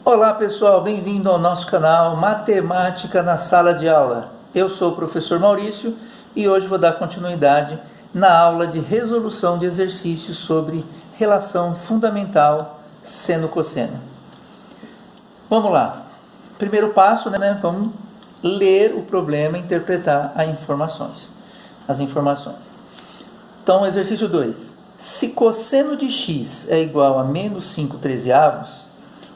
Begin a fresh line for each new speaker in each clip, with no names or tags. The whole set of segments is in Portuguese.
Olá pessoal, bem-vindo ao nosso canal Matemática na Sala de Aula. Eu sou o professor Maurício e hoje vou dar continuidade na aula de resolução de exercícios sobre relação fundamental seno-cosseno. Vamos lá. Primeiro passo, vamos ler o problema e interpretar as informações. Então, exercício 2. Se cosseno de x é igual a menos 5/13,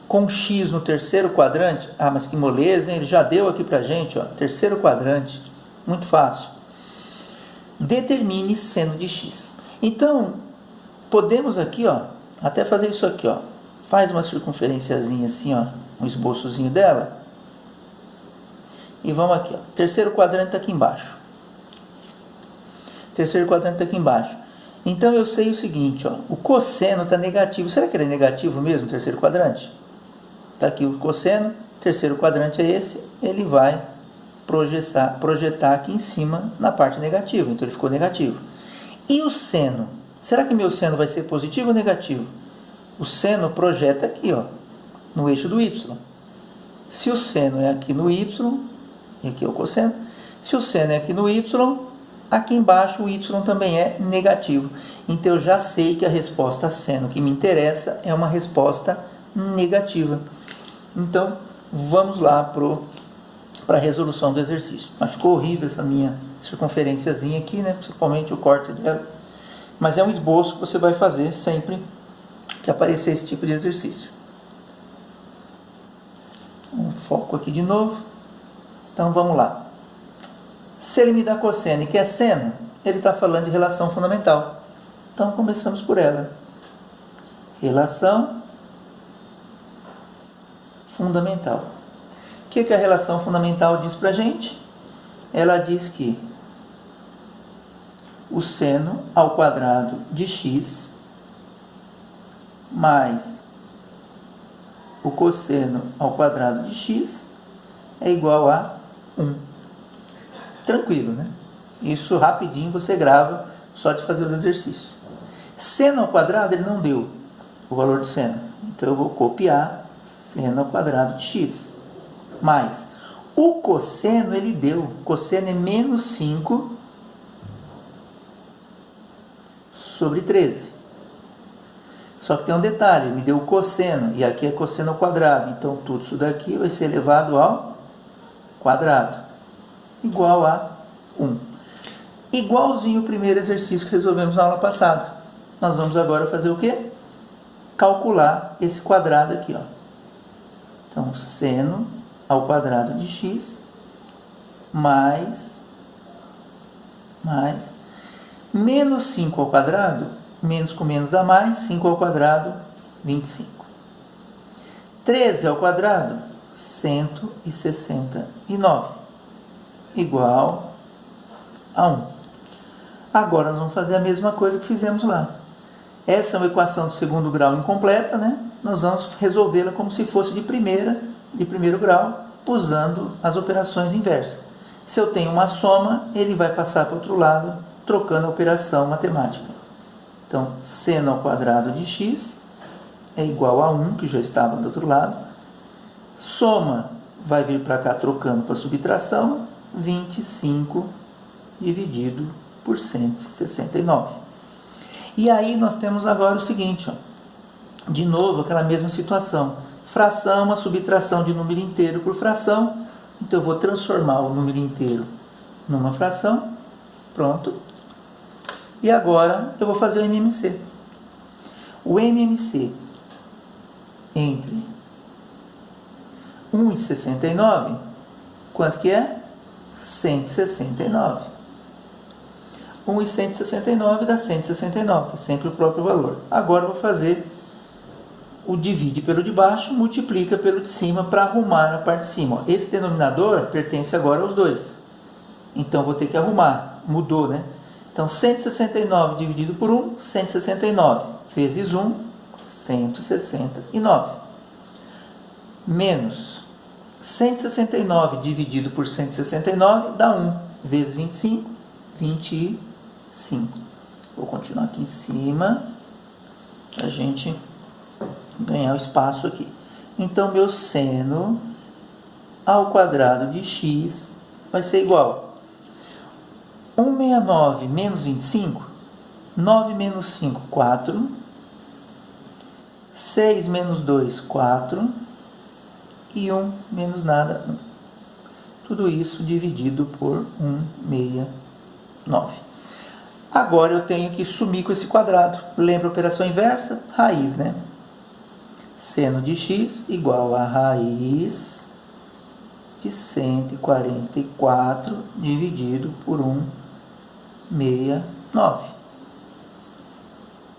com x no terceiro quadrante, mas que moleza, hein? Ele já deu aqui pra gente, terceiro quadrante, muito fácil. Determine seno de x. Então, podemos aqui, até fazer isso aqui, faz uma circunferenciazinha assim, um esboçozinho dela. E vamos aqui, terceiro quadrante está aqui embaixo. Terceiro quadrante está aqui embaixo. Então, eu sei o seguinte, o cosseno está negativo. Será que ele é negativo mesmo, o terceiro quadrante? Está aqui o cosseno, terceiro quadrante é esse, ele vai projetar aqui em cima na parte negativa, então ele ficou negativo. E o seno? Será que meu seno vai ser positivo ou negativo? O seno projeta aqui, no eixo do y. Se o seno é aqui no y, e aqui é o cosseno, se o seno é aqui no y, aqui embaixo o y também é negativo. Então eu já sei que a resposta seno que me interessa é uma resposta negativa. Então, vamos lá para a resolução do exercício. Mas ficou horrível essa minha circunferenciazinha aqui, principalmente o corte dela. Mas é um esboço que você vai fazer sempre que aparecer esse tipo de exercício. Um foco aqui de novo. Então, vamos lá. Se ele me dá cosseno e quer seno, ele está falando de relação fundamental. Então, começamos por ela. Relação fundamental. O que a relação fundamental diz para a gente? Ela diz que o seno ao quadrado de x mais o cosseno ao quadrado de x é igual a 1. Tranquilo, né? Isso rapidinho você grava só de fazer os exercícios. Seno ao quadrado ele não deu o valor do seno. Então eu vou copiar seno ao quadrado de x. Mais o cosseno ele deu. O cosseno é menos 5 sobre 13. Só que tem um detalhe, ele me deu o cosseno. E aqui é cosseno ao quadrado. Então tudo isso daqui vai ser elevado ao quadrado. Igual a 1. Igualzinho o primeiro exercício que resolvemos na aula passada. Nós vamos agora fazer o quê? Calcular esse quadrado aqui, Então, seno ao quadrado de x mais menos 5 ao quadrado, menos com menos dá mais, 5 ao quadrado, 25. 13 ao quadrado, 169, igual a 1. Agora, nós vamos fazer a mesma coisa que fizemos lá. Essa é uma equação de segundo grau incompleta, Nós vamos resolvê-la como se fosse de primeiro grau, usando as operações inversas. Se eu tenho uma soma, ele vai passar para o outro lado, trocando a operação matemática. Então, seno ao quadrado de x é igual a 1, que já estava do outro lado. Soma vai vir para cá trocando para subtração, 25 dividido por 169. E aí nós temos agora o seguinte, de novo aquela mesma situação. Fração, uma subtração de número inteiro por fração. Então eu vou transformar o número inteiro numa fração. Pronto. E agora eu vou fazer o MMC. O MMC entre 1 e 69, quanto que é? 169. 1 e 169 dá 169, sempre o próprio valor. Agora eu vou fazer o divide pelo de baixo, multiplica pelo de cima para arrumar a parte de cima. Esse denominador pertence agora aos dois. Então vou ter que arrumar. Mudou, Então 169 dividido por 1, 169. Vezes 1, 169. Menos 169 dividido por 169 dá 1. Vezes 25, 25. Vou continuar aqui em cima para a gente ganhar o espaço aqui. Então, meu seno ao quadrado de x vai ser igual a 169 menos 25, 9 menos 5, 4, 6 menos 2, 4, e 1 menos nada, 1. Tudo isso dividido por 169. Agora eu tenho que sumir com esse quadrado. Lembra a operação inversa? Raiz, né? Seno de x igual a raiz de 144 dividido por 169.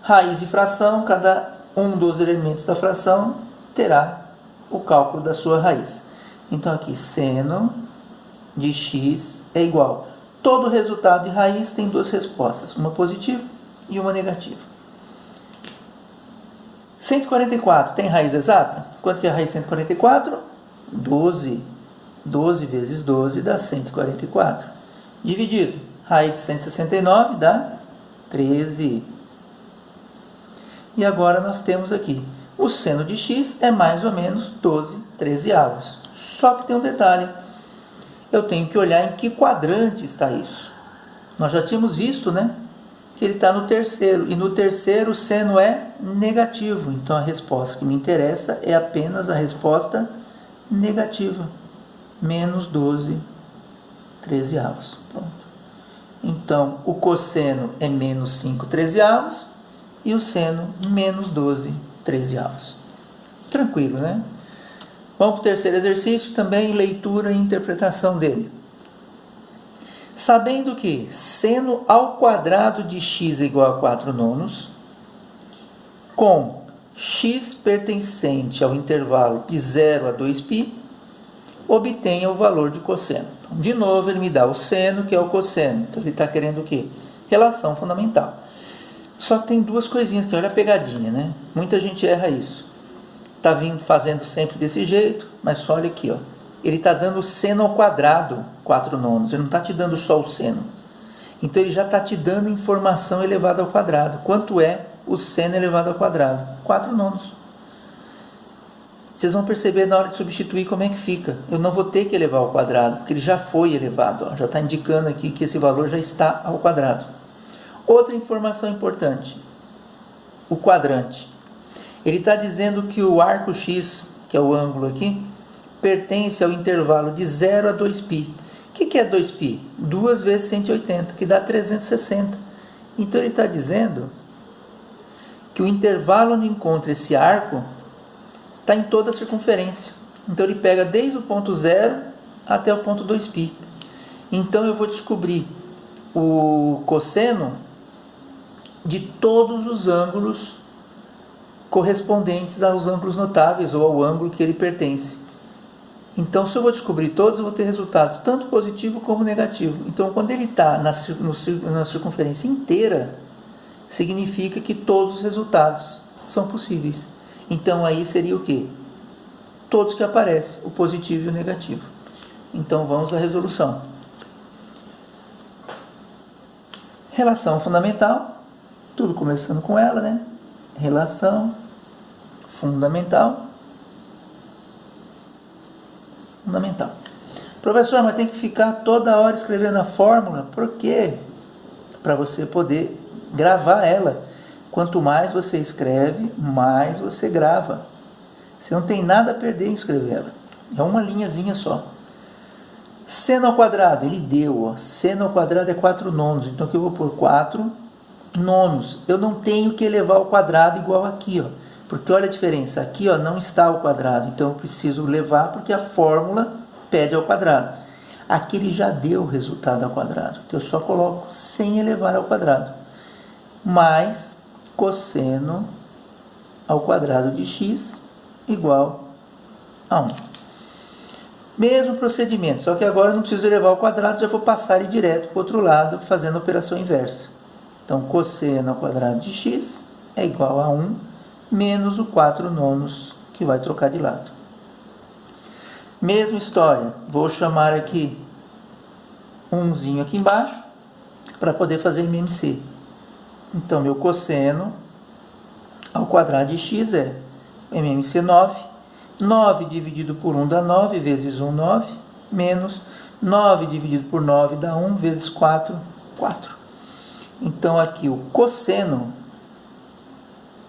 Raiz de fração, cada um dos elementos da fração terá o cálculo da sua raiz. Então aqui, seno de x é igual. Todo resultado de raiz tem duas respostas, uma positiva e uma negativa. 144 tem raiz exata? Quanto que é a raiz de 144? 12. 12 vezes 12 dá 144. Dividido, raiz de 169 dá 13. E agora nós temos aqui, o seno de x é mais ou menos 12 13avos. Só que tem um detalhe. Eu tenho que olhar em que quadrante está isso. Nós já tínhamos visto, né? Que ele está no terceiro. E no terceiro o seno é negativo. Então a resposta que me interessa é apenas a resposta negativa. Menos 12 13avos. Pronto. Então o cosseno é menos 5 13avos. E o seno menos 12 13avos. Tranquilo, né? Vamos para o terceiro exercício, também leitura e interpretação dele. Sabendo que seno ao quadrado de x é igual a 4 nonos, com x pertencente ao intervalo de 0 a 2π, obtenha o valor de cosseno. Então, de novo, ele me dá o seno, que é o cosseno. Então, ele está querendo o quê? Relação fundamental. Só que tem duas coisinhas que olha a pegadinha, né? Muita gente erra isso. Está vindo fazendo sempre desse jeito, mas só olha aqui, ó. Ele está dando o seno ao quadrado, 4 nonos. Ele não está te dando só o seno. Então ele já está te dando informação elevada ao quadrado. Quanto é o seno elevado ao quadrado? 4 nonos. Vocês vão perceber na hora de substituir como é que fica. Eu não vou ter que elevar ao quadrado, porque ele já foi elevado. Ó. Já está indicando aqui que esse valor já está ao quadrado. Outra informação importante. O quadrante. Ele está dizendo que o arco x, que é o ângulo aqui, pertence ao intervalo de 0 a 2π. O que é 2π? 2 vezes 180, que dá 360. Então ele está dizendo que o intervalo onde encontra esse arco está em toda a circunferência. Então ele pega desde o ponto 0 até o ponto 2π. Então eu vou descobrir o cosseno de todos os ângulos correspondentes aos ângulos notáveis ou ao ângulo que ele pertence. Então, se eu vou descobrir todos, eu vou ter resultados tanto positivo como negativo. Então, quando ele está na circunferência inteira, significa que todos os resultados são possíveis. Então, aí seria o quê? Todos que aparecem, o positivo e o negativo. Então, vamos à resolução. Relação fundamental, tudo começando com ela, né? Relação fundamental. Professor, mas tem que ficar toda hora escrevendo a fórmula. Por quê? Para você poder gravar ela. Quanto mais você escreve, mais você grava. Você não tem nada a perder em escrever ela. É uma linhazinha só. Seno ao quadrado, ele deu. Ó. Seno ao quadrado é 4 nonos. Então aqui eu vou pôr 4 nonos. Eu não tenho que elevar ao quadrado igual aqui, ó. Porque olha a diferença. Aqui, ó, não está ao quadrado. Então eu preciso levar porque a fórmula pede ao quadrado. Aqui ele já deu o resultado ao quadrado. Então eu só coloco sem elevar ao quadrado. Mais cosseno ao quadrado de x igual a 1. Mesmo procedimento, só que agora eu não preciso elevar ao quadrado, já vou passar ele direto para o outro lado, fazendo a operação inversa. Então, cosseno ao quadrado de x é igual a 1 menos o 4 nonos, que vai trocar de lado. Mesma história, vou chamar aqui umzinho aqui embaixo, para poder fazer MMC. Então, meu cosseno ao quadrado de x é MMC 9, 9 dividido por 1 dá 9, vezes 1, 9, menos 9 dividido por 9 dá 1, vezes 4, 4. Então, aqui o cosseno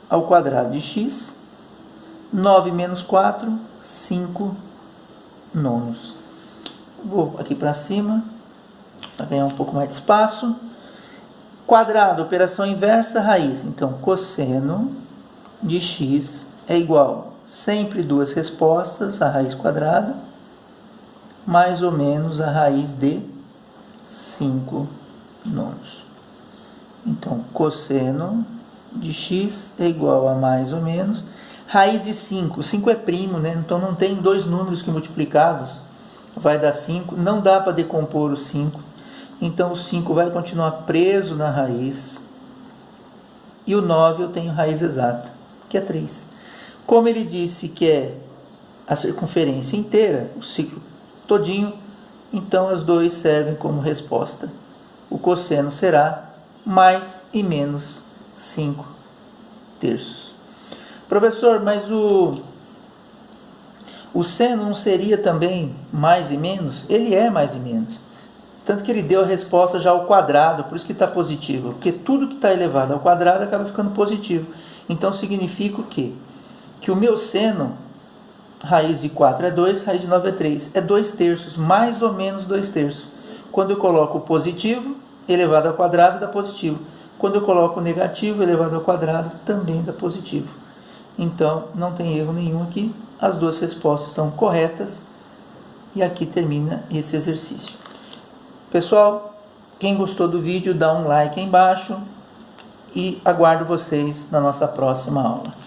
ao quadrado de x, 9 menos 4, 5 nonos. Vou aqui para cima, para ganhar um pouco mais de espaço. Quadrado, operação inversa, raiz. Então, cosseno de x é igual, sempre duas respostas, a raiz quadrada, mais ou menos a raiz de 5 nonos. Então, cosseno de x é igual a mais ou menos raiz de 5. 5 é primo, né? Então não tem dois números que multiplicados vai dar 5. Não dá para decompor o 5. Então o 5 vai continuar preso na raiz. E o 9 eu tenho raiz exata, que é 3. Como ele disse que é a circunferência inteira, o ciclo todinho, então as duas servem como resposta. O cosseno será mais e menos 5 terços. Professor, mas o seno não seria também mais e menos? Ele é mais e menos. Tanto que ele deu a resposta já ao quadrado, por isso que está positivo. Porque tudo que está elevado ao quadrado acaba ficando positivo. Então significa o quê? Que o meu seno, raiz de 4 é 2, raiz de 9 é 3. É 2 terços, mais ou menos 2 terços. Quando eu coloco o positivo, elevado ao quadrado, dá positivo. Quando eu coloco o negativo, elevado ao quadrado, também dá positivo. Então, não tem erro nenhum aqui. As duas respostas estão corretas. E aqui termina esse exercício. Pessoal, quem gostou do vídeo, dá um like aí embaixo. E aguardo vocês na nossa próxima aula.